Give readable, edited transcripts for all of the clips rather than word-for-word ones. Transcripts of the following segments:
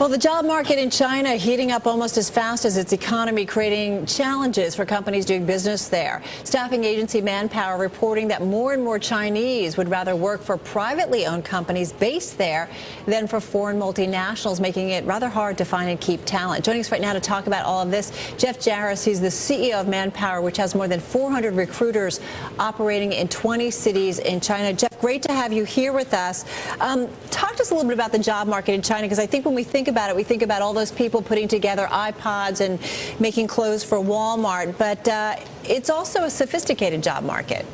Well, the job market in China heating up almost as fast as its economy, creating challenges for companies doing business there. Staffing agency Manpower reporting that more and more Chinese would rather work for privately owned companies based there than for foreign multinationals, making it rather hard to find and keep talent. Joining us right now to talk about all of this, Joerres. He's the CEO of Manpower, which has more than 400 recruiters operating in 20 cities in China. Jeff, great to have you here with us. Talk to us a little bit about the job market in China, because I think when we think about it, we think about all those people putting together iPods and making clothes for Walmart, but it's also a sophisticated job market.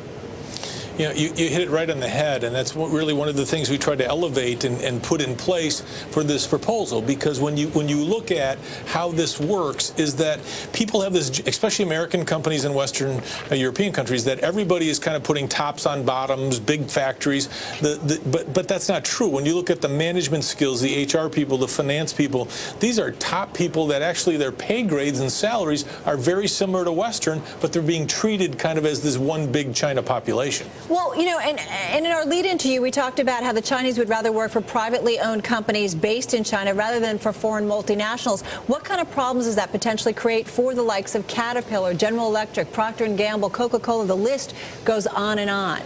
You know, you hit it right on the head, and that's really one of the things we tried to elevate and put in place for this proposal. Because when you look at how this works, is that people have this, especially American companies and Western European countries, that everybody is kind of putting tops on bottoms, big factories. But that's not true. When you look at the management skills, the HR people, the finance people, these are top people that actually their pay grades and salaries are very similar to Western, but they're being treated kind of as this one big China population. Well, you know, and in our lead into you, we talked about how the Chinese would rather work for privately owned companies based in China rather than for foreign multinationals. What kind of problems does that potentially create for the likes of Caterpillar, General Electric, Procter & Gamble, Coca-Cola? The list goes on and on.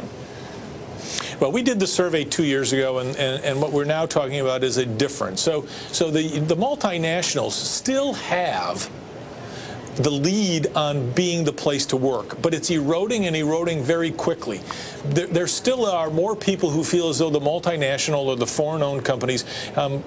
Well, we did the survey 2 years ago, and what we're now talking about is a difference. So the multinationals still have the lead on being the place to work, but it's eroding and eroding very quickly. There still are more people who feel as though the multinational or the foreign-owned companies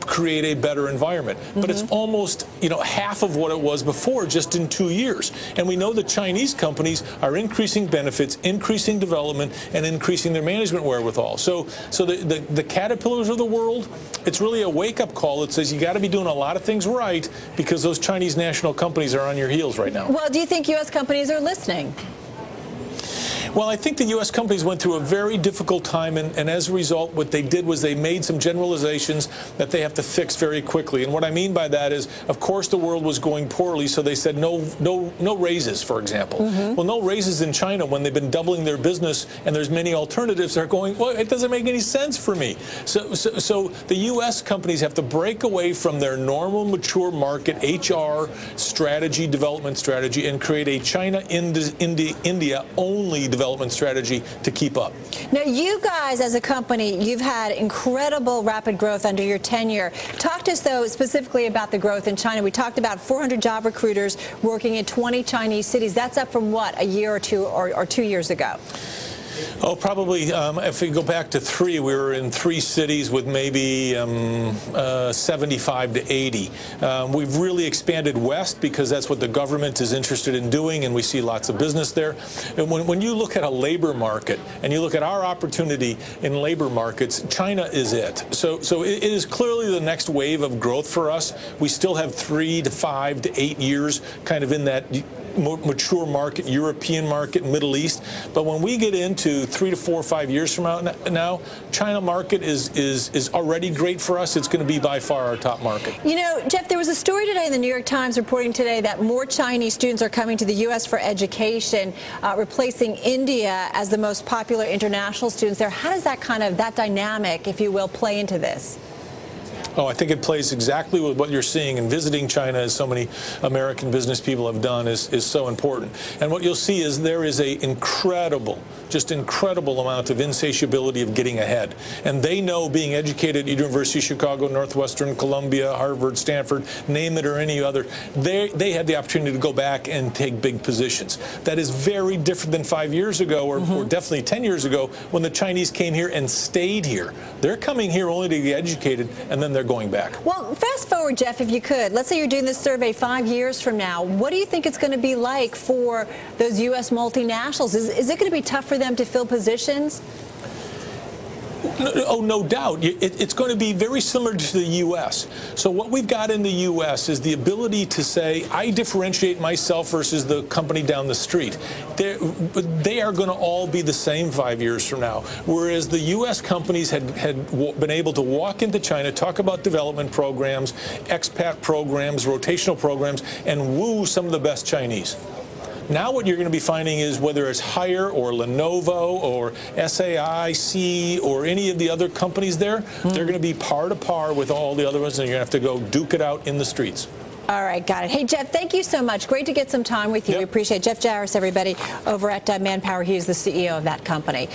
create a better environment. But it's almost, you know, half of what it was before, just in 2 years. And we know the Chinese companies are increasing benefits, increasing development, and increasing their management wherewithal. So the Caterpillars of the world, it's really a wake-up call that says you got to be doing a lot of things right, because those Chinese national companies are on your heels right now. Well, do you think U.S. companies are listening? Well, I think the U.S. companies went through a very difficult time, and as a result, what they did was they made some generalizations that they have to fix very quickly. And what I mean by that is, of course, the world was going poorly, so they said no raises, for example. Well, no raises in China when they've been doubling their business, and there's many alternatives. They're going, well, it doesn't make any sense for me. So the U.S. companies have to break away from their normal mature market HR strategy, development strategy, and create a China, India only development strategy to keep up. Now, you guys as a company, you've had incredible rapid growth under your tenure. Talk to us, though, specifically about the growth in China. We talked about 400 job recruiters working in 20 Chinese cities. That's up from what, a year or two or 2 years ago? Oh, probably, if we go back to 3, we were in 3 cities with maybe 75 to 80. We've really expanded west because that's what the government is interested in doing, and we see lots of business there. And when you look at a labor market and you look at our opportunity in labor markets, China is it. So it is clearly the next wave of growth for us. We still have 3 to 5 to 8 years kind of in that mature market, European market, Middle East. But when we get into 3 to 4 or 5 years from now, China market is already great for us. It's going to be by far our top market. You know, Jeff, there was a story today in the New York Times reporting today that more Chinese students are coming to the U.S. for education, replacing India as the most popular international students there. How does that dynamic, if you will, play into this? Oh, I think it plays exactly with what you're seeing, and visiting China, as so many American business people have done, is so important. And what you'll see is there is a just incredible amount of insatiability of getting ahead. And they know, being educated at University of Chicago, Northwestern, Columbia, Harvard, Stanford, name it, or any other, they had the opportunity to go back and take big positions. That is very different than 5 years ago, or definitely 10 years ago, when the Chinese came here and stayed here. They're coming here only to get educated, and then they're going back. Well, fast forward, Jeff, if you could. Let's say you're doing this survey 5 years from now. What do you think it's going to be like for those U.S. multinationals? Is it going to be tough for them to fill positions? Oh, no doubt. It's going to be very similar to the U.S. So what we've got in the U.S. is the ability to say, I differentiate myself versus the company down the street. They are going to all be the same 5 years from now. Whereas the U.S. companies had been able to walk into China, talk about development programs, expat programs, rotational programs, and woo some of the best Chinese. Now what you're going to be finding is whether it's Haier or Lenovo or SAIC or any of the other companies there, they're going to be par to par with all the other ones, and you're going to have to go duke it out in the streets. All right, got it. Hey, Jeff, thank you so much. Great to get some time with you. Yep. We appreciate it. Jeff Joerres, everybody, over at Manpower. He is the CEO of that company.